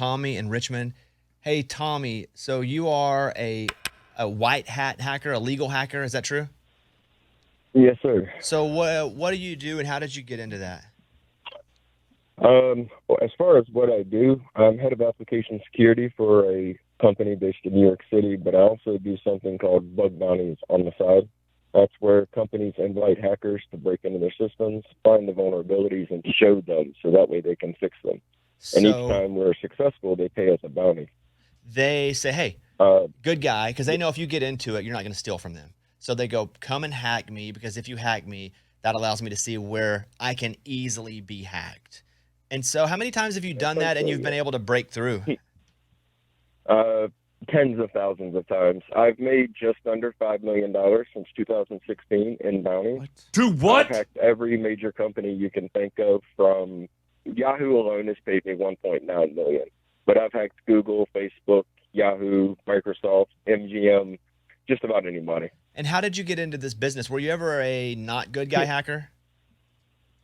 Tommy in Richmond. Hey, Tommy, so you are a white hat hacker, a legal hacker. Is that true? Yes, sir. So what do you do, and how did you get into that? Well, as far as what I do, I'm head of application security for a company based in New York City, but I also do something called bug bounties on the side. That's where companies invite hackers to break into their systems, find the vulnerabilities, and show them so that way they can fix them. And each So time we're successful, they pay us a bounty. they say, hey, Uh, good guy, because they know if you get into it, you're not going to steal from them. So they go, come and hack me, because if you hack me, that allows me to see where I can easily be hacked. And so how many times have you done that and essentially, you've been able to break through? uh, tens of thousands of times. I've made just under $5 million since 2016 in bounties. What? To I've what? hacked every major company you can think of. From Yahoo alone has paid me 1.9 million. But I've hacked Google, Facebook, Yahoo, Microsoft, MGM, just about anybody. And how did you get into this business? Were you ever a not good guy hacker?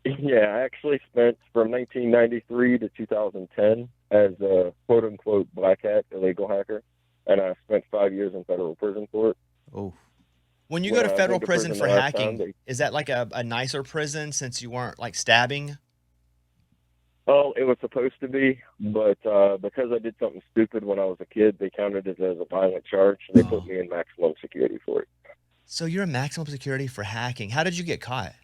Yeah, I actually spent from 1993 to 2010 as a quote unquote black hat illegal hacker. And I spent 5 years in federal prison for it. Oh. When you go When to I federal went to prison prison for the last time, hacking, is that like a nicer prison since you weren't like stabbing? Well, it was supposed to be, but because I did something stupid when I was a kid, they counted it as a violent charge, and they put me in maximum security for it. So you're in maximum security for hacking. How did you get caught?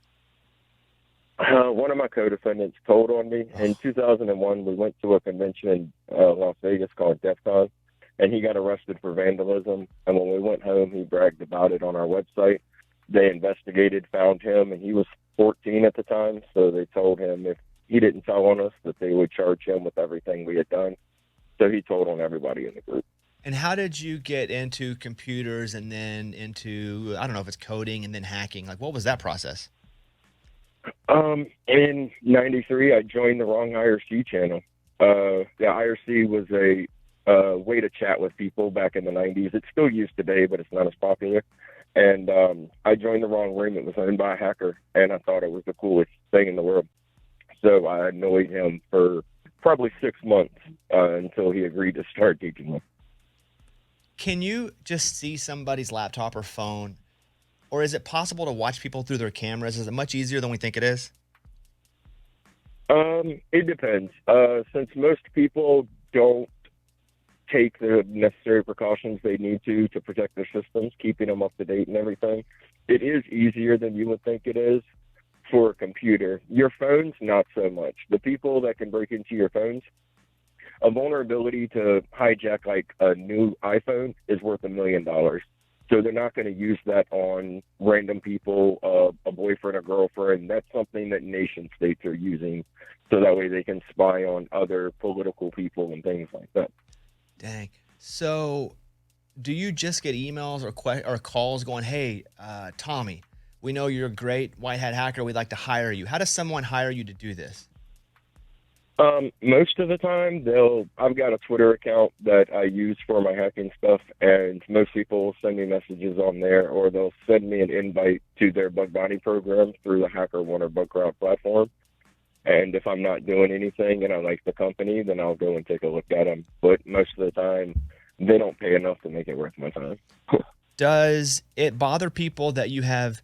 One of my co-defendants told on me. In 2001, we went to a convention in Las Vegas called DEF CON, and he got arrested for vandalism. And when we went home, he bragged about it on our website. They investigated, found him, and he was 14 at the time, so they told him if he didn't tell on us that they would charge him with everything we had done. So he told on everybody in the group. And how did you get into computers and then into, I don't know if it's coding and then hacking? Like, what was that process? In '93, I joined the wrong IRC channel. The IRC was a way to chat with people back in the '90s. It's still used today, but it's not as popular. And I joined the wrong room. It was owned by a hacker, and I thought it was the coolest thing in the world. So I annoyed him for probably 6 months until he agreed to start teaching me. Can you just see somebody's laptop or phone, or is it possible to watch people through their cameras? Is it much easier than we think it is? It depends. Since most people don't take the necessary precautions they need to protect their systems, keeping them up to date and everything, it is easier than you would think it is for a computer. Your phones, not so much. The people that can break into your phones, a vulnerability to hijack like a new iPhone is worth $1 million. So they're not going to use that on random people, a boyfriend or girlfriend. That's something that nation states are using so that way they can spy on other political people and things like that. Dang. So do you just get emails or calls going, hey, Tommy, we know you're a great white hat hacker. We'd like to hire you. How does someone hire you to do this? Most of the time, I've got a Twitter account that I use for my hacking stuff, and most people will send me messages on there, or they'll send me an invite to their bug bounty program through the HackerOne or Bugcrowd platform. And if I'm not doing anything and I like the company, then I'll go and take a look at them. But most of the time, they don't pay enough to make it worth my time. Does it bother people that you have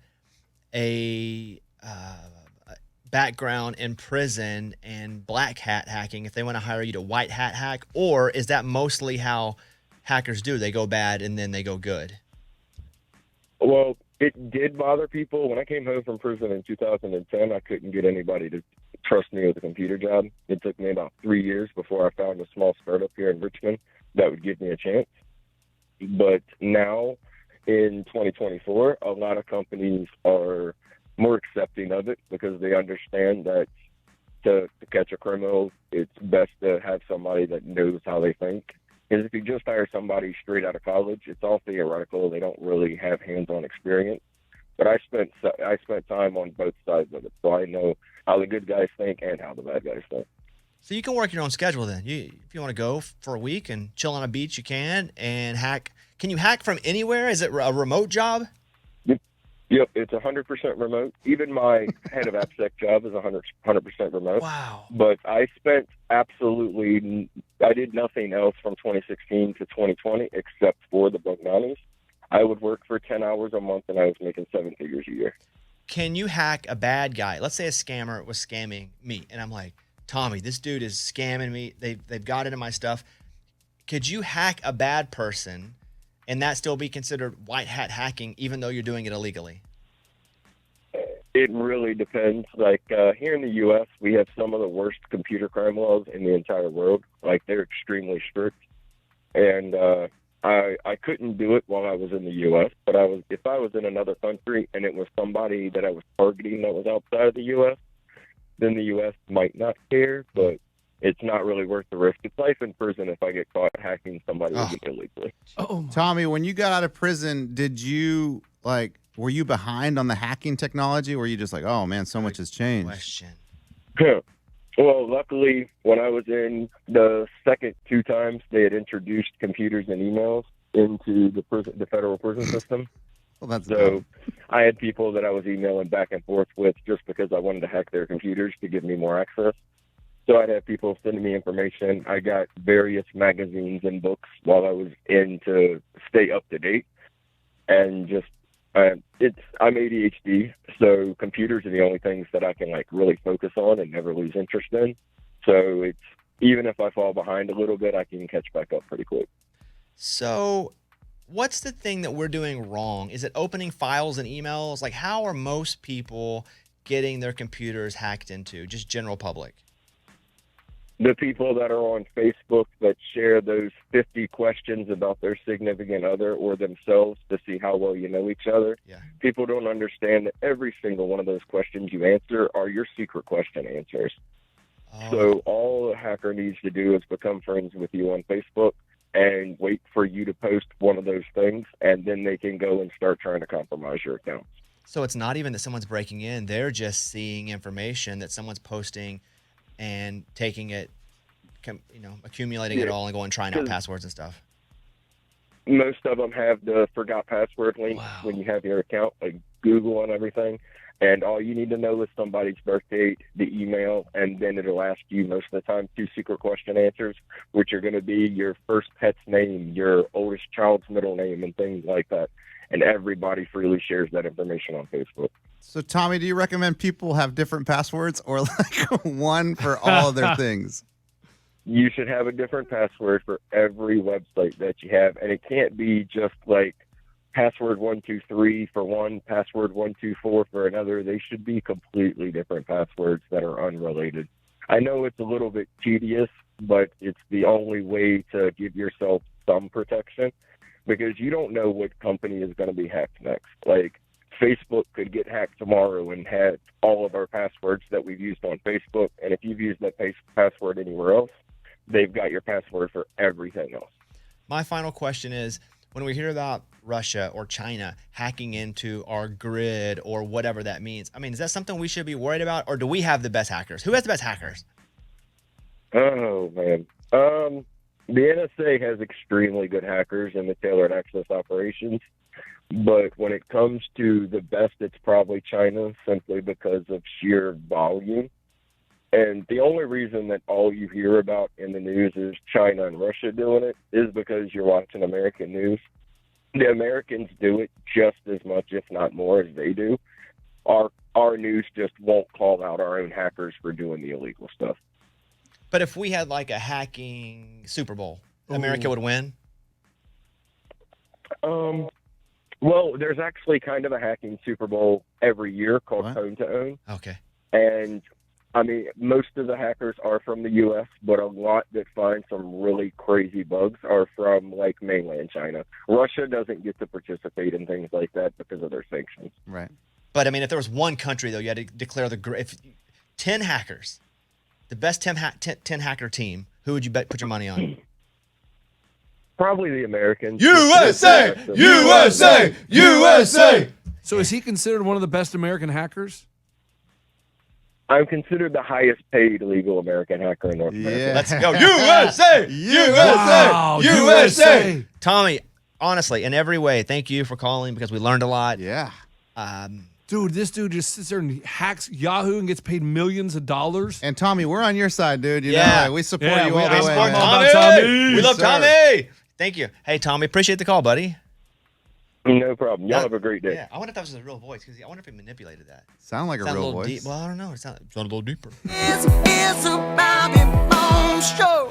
a background in prison and black hat hacking if they want to hire you to white hat hack? Or is that mostly how hackers do? They go bad and then they go good? Well, it did bother people. When I came home from prison in 2010, I couldn't get anybody to trust me with a computer job. It took me about 3 years before I found a small startup here in Richmond that would give me a chance. But now, in 2024, a lot of companies are more accepting of it because they understand that to catch a criminal, it's best to have somebody that knows how they think. Because if you just hire somebody straight out of college, it's all theoretical. They don't really have hands-on experience. But I spent time on both sides of it, so I know how the good guys think and how the bad guys think. So you can work your own schedule then. If you want to go for a week and chill on a beach, you can, and hack. Can you hack from anywhere? Is it a remote job? Yep, it's 100% remote. Even my head of AppSec job is 100% remote. Wow. But I spent I did nothing else from 2016 to 2020 except for the bug bounties. I would work for 10 hours a month, and I was making 7 figures a year. Can you hack a bad guy? Let's say a scammer was scamming me, and I'm like, Tommy, this dude is scamming me. They've got into my stuff. Could you hack a bad person and that still be considered white hat hacking, even though you're doing it illegally? It really depends. Like here in the U.S., we have some of the worst computer crime laws in the entire world. Like, they're extremely strict. And I couldn't do it while I was in the U.S., but if I was in another country and it was somebody that I was targeting that was outside of the U.S., then the U.S. might not care, but it's not really worth the risk. It's life in prison if I get caught hacking somebody illegally. Oh, Tommy, when you got out of prison, were you behind on the hacking technology? Or were you just like, oh man, so much has changed? Question. Well, luckily, when I was in the second 2 times, they had introduced computers and emails into the federal prison system. Well, that's So dumb. I had people that I was emailing back and forth with just because I wanted to hack their computers to give me more access. So I'd have people sending me information. I got various magazines and books while I was in to stay up to date. And just, I'm ADHD, so computers are the only things that I can really focus on and never lose interest in. So it's, even if I fall behind a little bit, I can catch back up pretty quick. So what's the thing that we're doing wrong? Is it opening files and emails? Like, how are most people getting their computers hacked into, just general public? The people that are on Facebook that share those 50 questions about their significant other or themselves to see how well you know each other. Yeah. People don't understand that every single one of those questions you answer are your secret question answers. Oh. So all a hacker needs to do is become friends with you on Facebook and wait for you to post one of those things, and then they can go and start trying to compromise your account. So it's not even that someone's breaking in. They're just seeing information that someone's posting and taking it, accumulating it all and going trying out passwords and stuff. Most of them have the forgot password link when you have your account, like Google and everything. And all you need to know is somebody's birth date, the email, and then it'll ask you most of the time 2 secret question answers, which are going to be your first pet's name, your oldest child's middle name, and things like that. And everybody freely shares that information on Facebook. So, Tommy, do you recommend people have different passwords or one for all of their things? You should have a different password for every website that you have. And it can't be just like password 123 for one, password 124 for another. They should be completely different passwords that are unrelated. I know it's a little bit tedious, but it's the only way to give yourself some protection, because you don't know what company is going to be hacked next. Like, Facebook could get hacked tomorrow and have all of our passwords that we've used on Facebook. And if you've used that password anywhere else, they've got your password for everything else. My final question is, when we hear about Russia or China hacking into our grid or whatever that means, is that something we should be worried about, or do we have the best hackers? Who has the best hackers? Oh, man. The NSA has extremely good hackers in the tailored access operations. But when it comes to the best, it's probably China, simply because of sheer volume. And the only reason that all you hear about in the news is China and Russia doing it is because you're watching American news. The Americans do it just as much, if not more, as they do. Our news just won't call out our own hackers for doing the illegal stuff. But if we had like a hacking Super Bowl, America would win? Well, there's actually kind of a hacking Super Bowl every year called Own to Own. Okay. And most of the hackers are from the U.S., but a lot that find some really crazy bugs are from, mainland China. Russia doesn't get to participate in things like that because of their sanctions. Right. But, if there was one country, though, you had to declare 10 hackers, the best 10 hacker team, who would you put your money on? Probably the Americans. USA! USA! USA! So is he considered one of the best American hackers? I'm considered the highest paid legal American hacker in North America. Yeah. Let's go. USA! USA! Wow, USA! Tommy, honestly, in every way, thank you for calling because we learned a lot. Yeah. Dude, this dude just sits there and hacks Yahoo and gets paid millions of dollars. And Tommy, we're on your side, dude. You Yeah. know, like, we support Yeah, you we all the way. support man. Tommy. Tommy. We love Sir. Tommy. Thank you. Hey, Tommy, appreciate the call, buddy. No problem. Y'all have a great day. Yeah, I wonder if that was a real voice because I wonder if he manipulated that. Sound like a Sound real little voice. deep. Well, I don't know. It sounded a little deeper. It's a Bobby Bones Show.